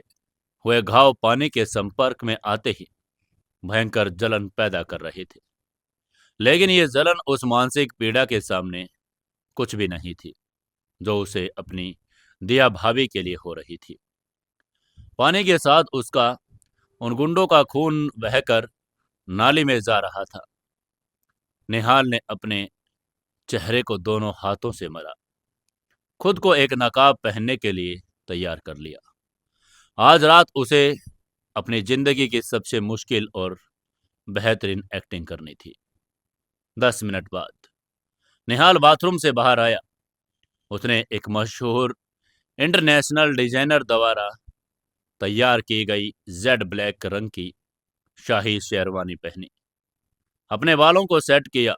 Speaker 1: हुए घाव पानी के संपर्क में आते ही भयंकर जलन पैदा कर रहे थे। लेकिन ये जलन उस मानसिक पीड़ा के सामने कुछ भी नहीं थी जो उसे अपनी दिया भाभी के लिए हो रही थी। पानी के साथ उसका उन गुंडों का खून बहकर नाली में जा रहा था। निहाल ने अपने चेहरे को दोनों हाथों से मरा, खुद को एक नकाब पहनने के लिए तैयार कर लिया। आज रात उसे अपनी जिंदगी की सबसे मुश्किल और बेहतरीन एक्टिंग करनी थी। 10 मिनट बाद निहाल बाथरूम से बाहर आया। उसने एक मशहूर इंटरनेशनल डिजाइनर द्वारा तैयार की गई जेड ब्लैक रंग की शाही शेरवानी पहनी, अपने बालों को सेट किया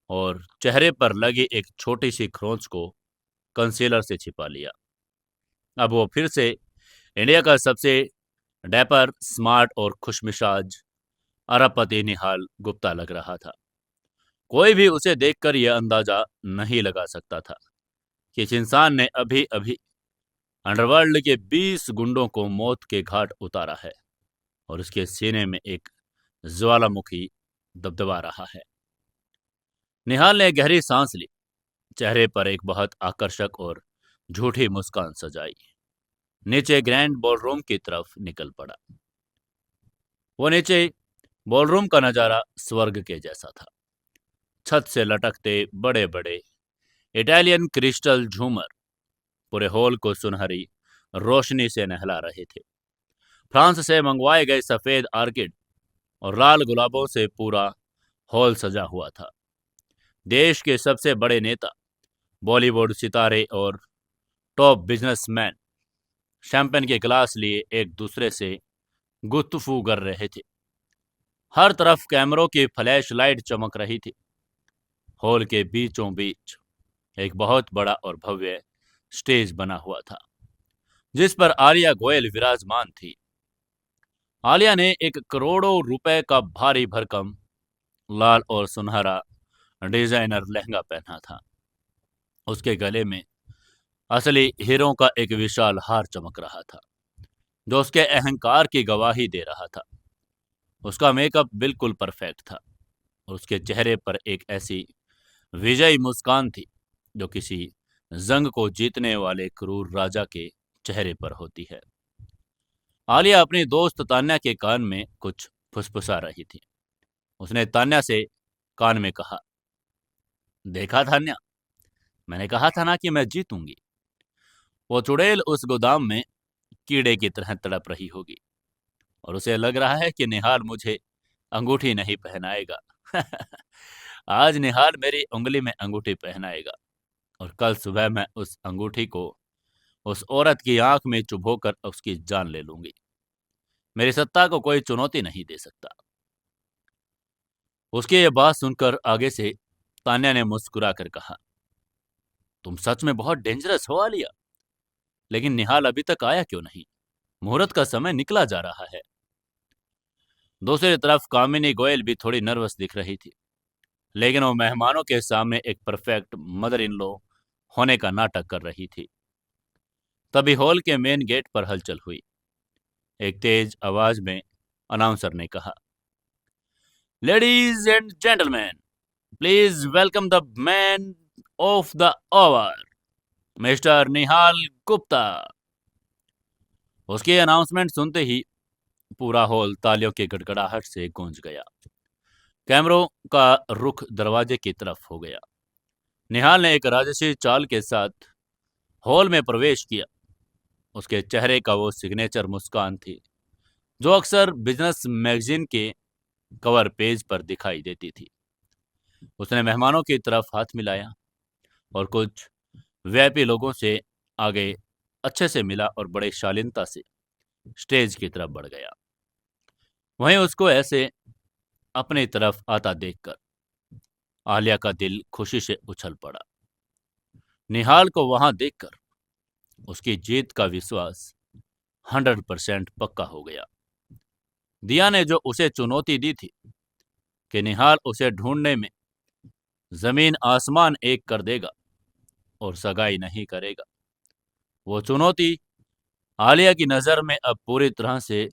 Speaker 1: और चेहरे पर लगी एक छोटी सी खरोंच को कंसीलर से छिपा लिया। अब वो फिर से इंडिया का सबसे डैपर, स्मार्ट और खुशमिजाज अरबपति निहाल गुप्ता लग रहा था। कोई भी उसे देखकर यह अंदाजा नहीं लगा सकता था कि इस इंसान ने अभी अभी अंडरवर्ल्ड के 20 गुंडों को मौत के घाट उतारा है और उसके सीने में एक ज्वालामुखी दबदबा रहा है। निहाल ने गहरी सांस ली, चेहरे पर एक बहुत आकर्षक और झूठी मुस्कान सजाई, नीचे ग्रैंड बॉलरूम की तरफ निकल पड़ा। वो नीचे बॉलरूम का नजारा स्वर्ग के जैसा था। छत से लटकते बड़े बड़े इटालियन क्रिस्टल झूमर पूरे हॉल को सुनहरी रोशनी से नहला रहे थे। फ्रांस से मंगवाए गए सफेद आर्किड और लाल गुलाबों से पूरा हॉल सजा हुआ था। देश के सबसे बड़े नेता, बॉलीवुड सितारे और टॉप बिजनेसमैन शैंपेन के गिलास लिए एक दूसरे से गुफ्तगू कर रहे थे। हर तरफ कैमरों की फ्लैश लाइट चमक रही थी। हॉल के बीचों बीच एक बहुत बड़ा और भव्य स्टेज बना हुआ था जिस पर आलिया गोयल विराजमान थी। आलिया ने एक करोड़ों रुपए का भारी भरकम लाल और सुनहरा डिजाइनर लहंगा पहना था। उसके गले में असली हीरों का एक विशाल हार चमक रहा था जो उसके अहंकार की गवाही दे रहा था। उसका मेकअप बिल्कुल परफेक्ट था और उसके चेहरे पर एक ऐसी विजयी मुस्कान थी जो किसी जंग को जीतने वाले क्रूर राजा के चेहरे पर होती है। आलिया अपनी दोस्त तान्या के कान में कुछ फुसफुसा रही थी। उसने तान्या से कान में कहा, देखा तान्या, मैंने कहा था ना कि मैं जीतूंगी। वो चुड़ैल उस गोदाम में कीड़े की तरह तड़प रही होगी और उसे लग रहा है कि निहाल मुझे अंगूठी नहीं पहनाएगा। आज निहाल मेरी उंगली में अंगूठी पहनाएगा और कल सुबह मैं उस अंगूठी को उस औरत की आंख में चुभोकर उसकी जान ले लूंगी। मेरी सत्ता को कोई चुनौती नहीं दे सकता। उसकी यह बात सुनकर आगे से तान्या ने मुस्कुरा कर कहा, तुम सच में बहुत डेंजरस हो आलिया। लेकिन निहाल अभी तक आया क्यों नहीं? मुहूर्त का समय निकला जा रहा है। दूसरी तरफ कामिनी गोयल भी थोड़ी नर्वस दिख रही थी, लेकिन वो मेहमानों के सामने एक परफेक्ट मदर इन लॉ होने का नाटक कर रही थी। तभी हॉल के मेन गेट पर हलचल हुई। एक तेज आवाज में अनाउंसर ने कहा, Ladies and gentlemen, please welcome the man of the hour, mister Nihal Gupta. उसकी अनाउंसमेंट सुनते ही पूरा हॉल तालियों की गड़गड़ाहट से गूंज गया। कैमरों का रुख दरवाजे की तरफ हो गया। निहाल ने एक राजसी चाल के साथ हॉल में प्रवेश किया। उसके चेहरे का वो सिग्नेचर मुस्कान थी जो अक्सर बिजनेस मैगजीन के कवर पेज पर दिखाई देती थी। उसने मेहमानों की तरफ हाथ मिलाया और कुछ वीआईपी लोगों से आगे अच्छे से मिला और बड़े शालीनता से स्टेज की तरफ बढ़ गया। वहीं उसको ऐसे अपनी तरफ आता देखकर आलिया का दिल खुशी से उछल पड़ा। निहाल को वहां देखकर उसकी जीत का विश्वास 100% पक्का हो गया। दिया ने जो उसे चुनौती दी थी कि निहाल उसे ढूंढने में जमीन आसमान एक कर देगा और सगाई नहीं करेगा, वो चुनौती आलिया की नजर में अब पूरी तरह से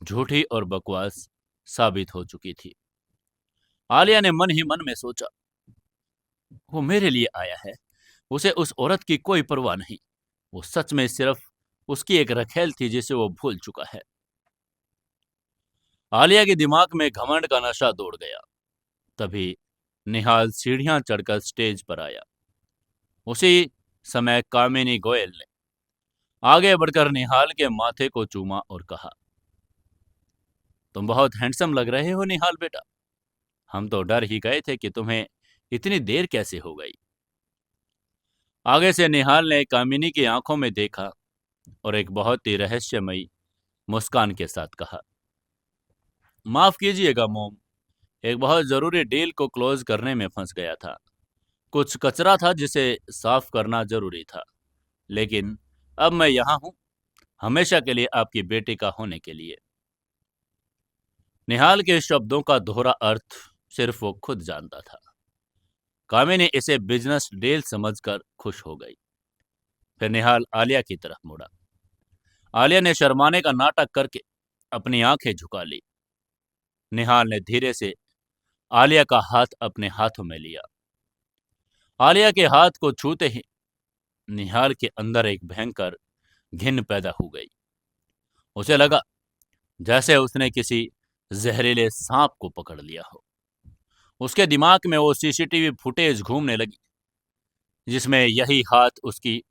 Speaker 1: झूठी और बकवास साबित हो चुकी थी। आलिया ने मन ही मन में सोचा, वो मेरे लिए आया है, उसे उस औरत की कोई परवाह नहीं। वो सच में सिर्फ उसकी एक रखेल थी जिसे वो भूल चुका है। आलिया के दिमाग में घमंड का नशा दौड़ गया। तभी निहाल सीढ़ियां चढ़कर स्टेज पर आया। उसी समय कामिनी गोयल ने आगे बढ़कर निहाल के माथे को चूमा और कहा, तुम बहुत हैंडसम लग रहे हो निहाल बेटा। हम तो डर ही गए थे कि तुम्हें इतनी देर कैसे हो गई। आगे से निहाल ने कामिनी की आंखों में देखा और एक बहुत ही रहस्यमयी मुस्कान के साथ कहा, माफ कीजिएगा मोम, एक बहुत जरूरी डील को क्लोज करने में फंस गया था। कुछ कचरा था जिसे साफ करना जरूरी था, लेकिन अब मैं यहाँ हूँ, हमेशा के लिए आपकी बेटी का होने के लिए। निहाल के शब्दों का दोहरा अर्थ सिर्फ वो खुद जानता था। कामिनी इसे बिजनेस डील समझकर खुश हो गई। फिर निहाल आलिया की तरफ मुड़ा। आलिया ने शर्माने का नाटक करके अपनी आंखें झुका ली। निहाल ने धीरे से आलिया का हाथ अपने हाथों में लिया। आलिया के हाथ को छूते ही निहाल के अंदर एक भयंकर घिन पैदा हो गई। उसे लगा जैसे उसने किसी जहरीले सांप को पकड़ लिया हो। उसके दिमाग में वो सीसीटीवी फुटेज घूमने लगी जिसमें यही हाथ उसकी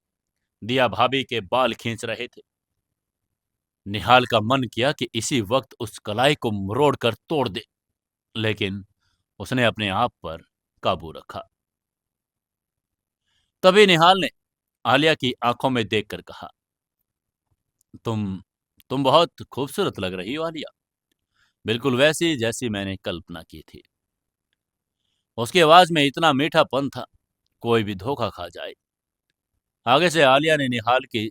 Speaker 1: दिया भाभी के बाल खींच रहे थे। निहाल का मन किया कि इसी वक्त उस कलाई को मरोड़ कर तोड़ दे, लेकिन उसने अपने आप पर काबू रखा। तभी निहाल ने आलिया की आंखों में देखकर कहा, तुम बहुत खूबसूरत लग रही हो आलिया, बिल्कुल वैसी जैसी मैंने कल्पना की थी। उसकी आवाज में इतना मीठापन था, कोई भी धोखा खा जाए। आगे से आलिया ने निहाल की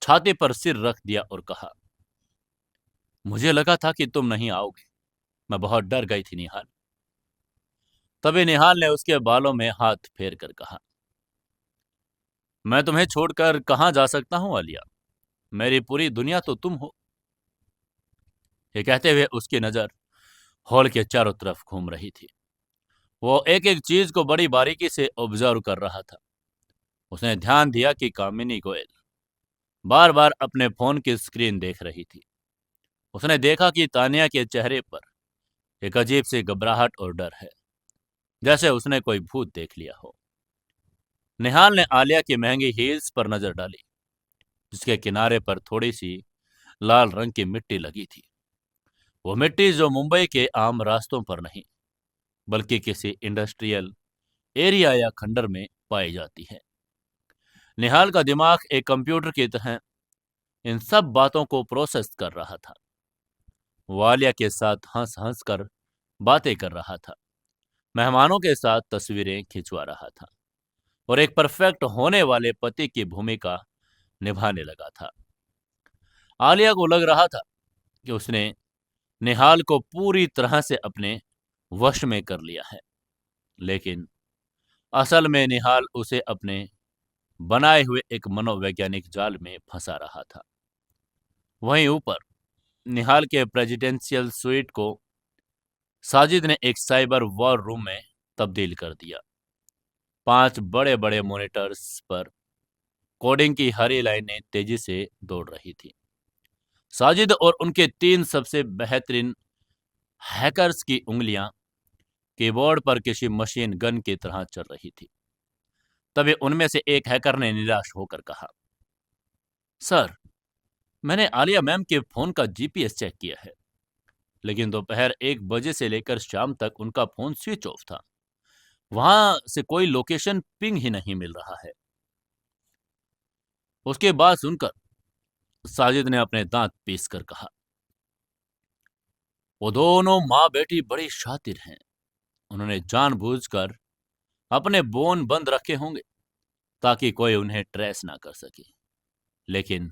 Speaker 1: छाती पर सिर रख दिया और कहा, मुझे लगा था कि तुम नहीं आओगे, मैं बहुत डर गई थी निहाल। तभी निहाल ने उसके बालों में हाथ फेर कर कहा, मैं तुम्हें छोड़कर कहां जा सकता हूं आलिया, मेरी पूरी दुनिया तो तुम हो। ये कहते हुए उसकी नजर हॉल के चारों तरफ घूम रही थी। वो एक एक चीज को बड़ी बारीकी से ऑब्जर्व कर रहा था। उसने ध्यान दिया कि कामिनी गोयल बार बार अपने फोन की स्क्रीन देख रही थी। उसने देखा कि तानिया के चेहरे पर एक अजीब सी घबराहट और डर है, जैसे उसने कोई भूत देख लिया हो। निहाल ने आलिया की महंगी हील्स पर नजर डाली, जिसके किनारे पर थोड़ी सी लाल रंग की मिट्टी लगी थी। वो मिट्टी जो मुंबई के आम रास्तों पर नहीं, बल्कि किसी इंडस्ट्रियल एरिया या खंडर में पाई जाती है। निहाल का दिमाग एक कंप्यूटर की तरह इन सब बातों को प्रोसेस कर रहा था। वो आलिया के साथ हंस हंस कर बातें कर रहा था, मेहमानों के साथ तस्वीरें खिंचवा रहा था और एक परफेक्ट होने वाले पति की भूमिका निभाने लगा था। आलिया को लग रहा था कि उसने निहाल को पूरी तरह से अपने वश में कर लिया है, लेकिन असल में निहाल उसे अपने बनाए हुए एक मनोवैज्ञानिक जाल में फंसा रहा था। वहीं ऊपर निहाल के प्रेसिडेंशियल स्वीट को साजिद ने एक साइबर वॉर रूम में तब्दील कर दिया। 5 बड़े बड़े मॉनिटर्स पर कोडिंग की हरी लाइनें तेजी से दौड़ रही थी। साजिद और उनके 3 सबसे बेहतरीन हैकर्स की उंगलियां कीबोर्ड पर किसी मशीन गन की तरह चल रही थी। तभी उनमें से एक हैकर ने निराश होकर कहा, सर, मैंने आलिया मैम के फोन का जीपीएस चेक किया है, लेकिन दोपहर 1 बजे से लेकर शाम तक उनका फोन स्विच ऑफ था। वहां से कोई लोकेशन पिंग ही नहीं मिल रहा है। उसके बाद सुनकर साजिद ने अपने दांत पीस कर कहा, वो दोनों माँ बेटी बड़ी शातिर हैं। उन्होंने जानबूझकर अपने बोन बंद रखे होंगे ताकि कोई उन्हें ट्रेस ना कर सके। लेकिन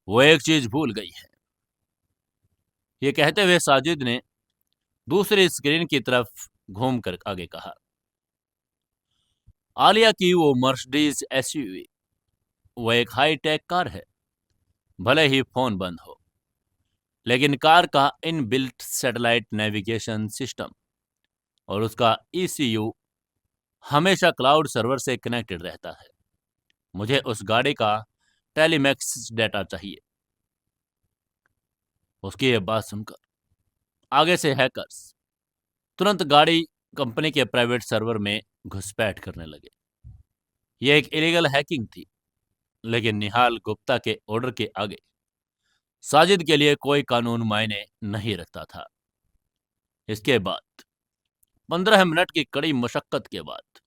Speaker 1: वो एक चीज भूल गई है। ये कहते हुए साजिद ने दूसरी स्क्रीन की तरफ घूमकर आगे कहा, आलिया की वो मर्सिडीज एसयूवी, वो एक हाई टेक कार है। भले ही फोन बंद हो, लेकिन कार का इनबिल्ट सैटेलाइट नेविगेशन सिस्टम और उसका ईसीयू हमेशा क्लाउड सर्वर से कनेक्टेड रहता है। मुझे उस गाड़ी का टेलीमैक्स डेटा चाहिए। उसकी ये बात सुनकर आगे से हैकर्स तुरंत गाड़ी कंपनी के प्राइवेट सर्वर में घुसपैठ करने लगे। यह एक इलीगल हैकिंग थी, लेकिन निहाल गुप्ता के ऑर्डर के आगे साजिद के लिए कोई कानून मायने नहीं रखता था। इसके बाद 15 मिनट की कड़ी मशक्कत के बाद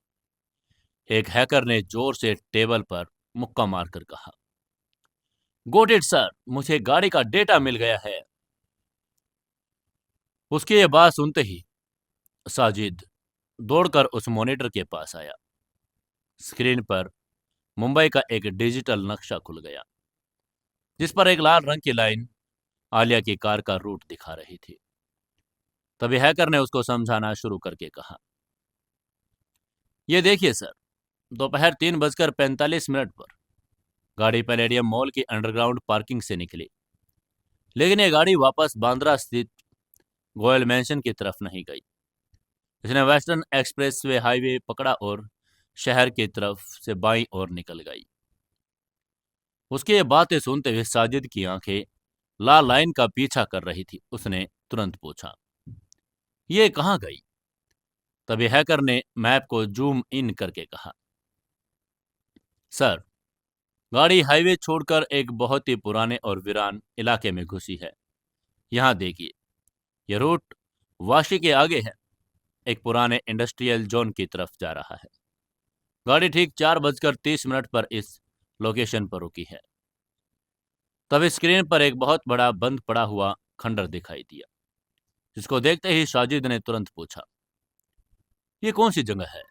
Speaker 1: एक हैकर ने जोर से टेबल पर मुक्का मारकर कहा, गॉट इट सर, मुझे गाड़ी का डेटा मिल गया है। उसकी ये बात सुनते ही साजिद दौड़कर उस मॉनिटर के पास आया। स्क्रीन पर मुंबई का एक डिजिटल नक्शा खुल गया, जिस पर एक लाल रंग की लाइन आलिया की कार का रूट दिखा रही थी। तभी हैकर ने उसको समझाना शुरू करके कहा, ये देखिए सर, दोपहर 3:45 पर गाड़ी पैलेडियम मॉल की अंडरग्राउंड पार्किंग से निकली, लेकिन ये गाड़ी वापस बांद्रा स्थित गोयल मैंशन की तरफ नहीं गई। इसने वेस्टर्न एक्सप्रेसवे हाईवे पकड़ा और शहर की तरफ से बाईं ओर निकल गई। उसकी ये बातें सुनते हुए साजिद की आंखें लाल लाइन का पीछा कर रही थी। उसने तुरंत पूछा, ये कहाँ गई? तभी हैकर ने मैप को जूम इन करके कहा, सर, गाड़ी हाईवे छोड़कर एक बहुत ही पुराने और वीरान इलाके में घुसी है। यहाँ देखिए, यह रूट वाशी के आगे है, एक पुराने इंडस्ट्रियल जोन की तरफ जा रहा है। गाड़ी ठीक 4:30 पर इस लोकेशन पर रुकी है। तभी स्क्रीन पर एक बहुत बड़ा बंद पड़ा हुआ खंडर दिखाई दिया, जिसको देखते ही साजिद ने तुरंत पूछा, ये कौन सी जगह है?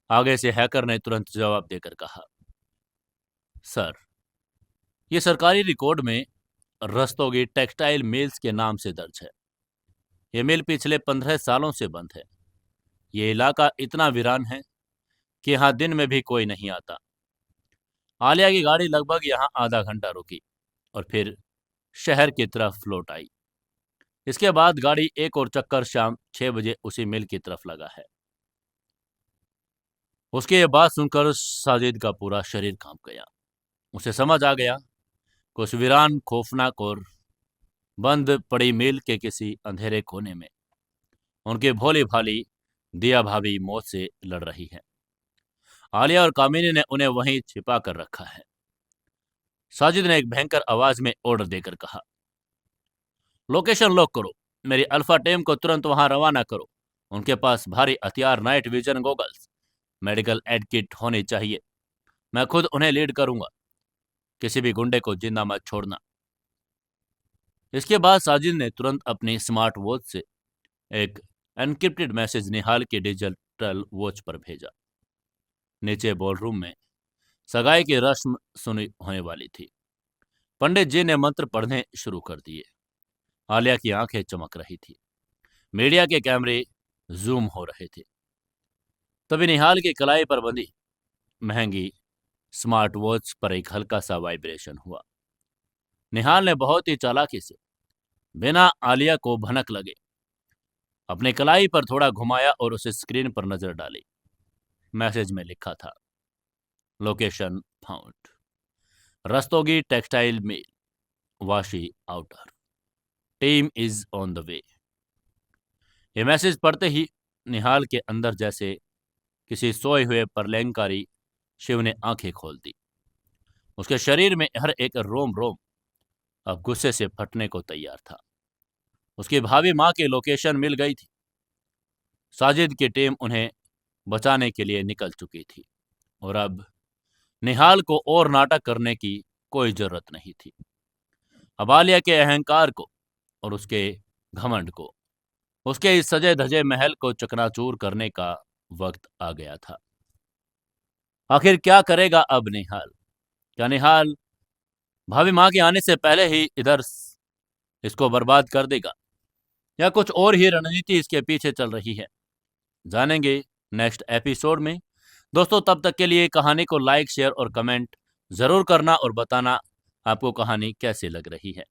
Speaker 1: आगे से हैकर ने तुरंत जवाब देकर कहा, सर, ये सरकारी रिकॉर्ड में रस्तोगी टेक्सटाइल मिल्स के नाम से दर्ज है। ये मिल पिछले 15 सालों से बंद है। ये इलाका इतना वीरान है कि यहाँ दिन में भी कोई नहीं आता। आलिया की गाड़ी लगभग यहाँ आधा घंटा रुकी और फिर शहर की तरफ लौट आई। इसके बाद गाड़ी एक और चक्कर शाम 6 बजे उसी मिल की तरफ लगा है। उसकी ये बात सुनकर साजिद का पूरा शरीर कांप गया। उसे समझ आ गया कि उस वीरान, खौफनाक और बंद पड़ी मिल के किसी अंधेरे कोने में उनकी भोली भाली दिया भाभी मौत से लड़ रही है। आलिया और कामिनी ने उन्हें वहीं छिपा कर रखा है। साजिद ने एक भयंकर आवाज में ऑर्डर देकर कहा, लोकेशन लॉक करो, मेरी अल्फा टीम को तुरंत वहां रवाना करो। उनके पास भारी हथियार, night vision goggles, medical aid kit होनी चाहिए। मैं खुद उन्हें लीड करूंगा। किसी भी गुंडे को जिंदा मत छोड़ना। इसके बाद साजिद ने तुरंत अपनी स्मार्ट वॉच से एक एनक्रिप्टेड मैसेज निहाल के डिजिटल वॉच पर भेजा। नीचे बॉलरूम में सगाई की रस्म सुनी होने वाली थी। पंडित जी ने मंत्र पढ़ने शुरू कर दिए। आलिया की आंखें चमक रही थी। मीडिया के कैमरे जूम हो रहे थे। तभी निहाल की कलाई पर बंधी महंगी स्मार्ट वॉच पर एक हल्का सा वाइब्रेशन हुआ। निहाल ने बहुत ही चालाकी से, बिना आलिया को भनक लगे, अपने कलाई पर थोड़ा घुमाया और उसे स्क्रीन पर नजर डाली। मैसेज में लिखा था, location found, Rastogi textile mill, Vashi outer, team is on the way. ये मैसेज पढ़ते ही निहाल के अंदर जैसे किसी सोए हुए प्रलयंकारी शिव ने आंखें खोल दी। उसके शरीर में हर एक रोम रोम अब गुस्से से फटने को तैयार था। उसकी भाभी माँ की लोकेशन मिल गई थी। साजिद की टीम उन्हें बचाने के लिए निकल चुकी थी और अब निहाल को और नाटक करने की कोई जरूरत नहीं थी। अब आलिया के अहंकार को और उसके घमंड को, उसके इस सजे धजे महल को चकनाचूर करने का वक्त आ गया था। आखिर क्या करेगा अब निहाल? क्या निहाल भाभी माँ के आने से पहले ही इधर इसको बर्बाद कर देगा, या कुछ और ही रणनीति इसके पीछे चल रही है? जानेंगे नेक्स्ट एपिसोड में। दोस्तों, तब तक के लिए कहानी को लाइक, शेयर और कमेंट जरूर करना और बताना आपको कहानी कैसी लग रही है।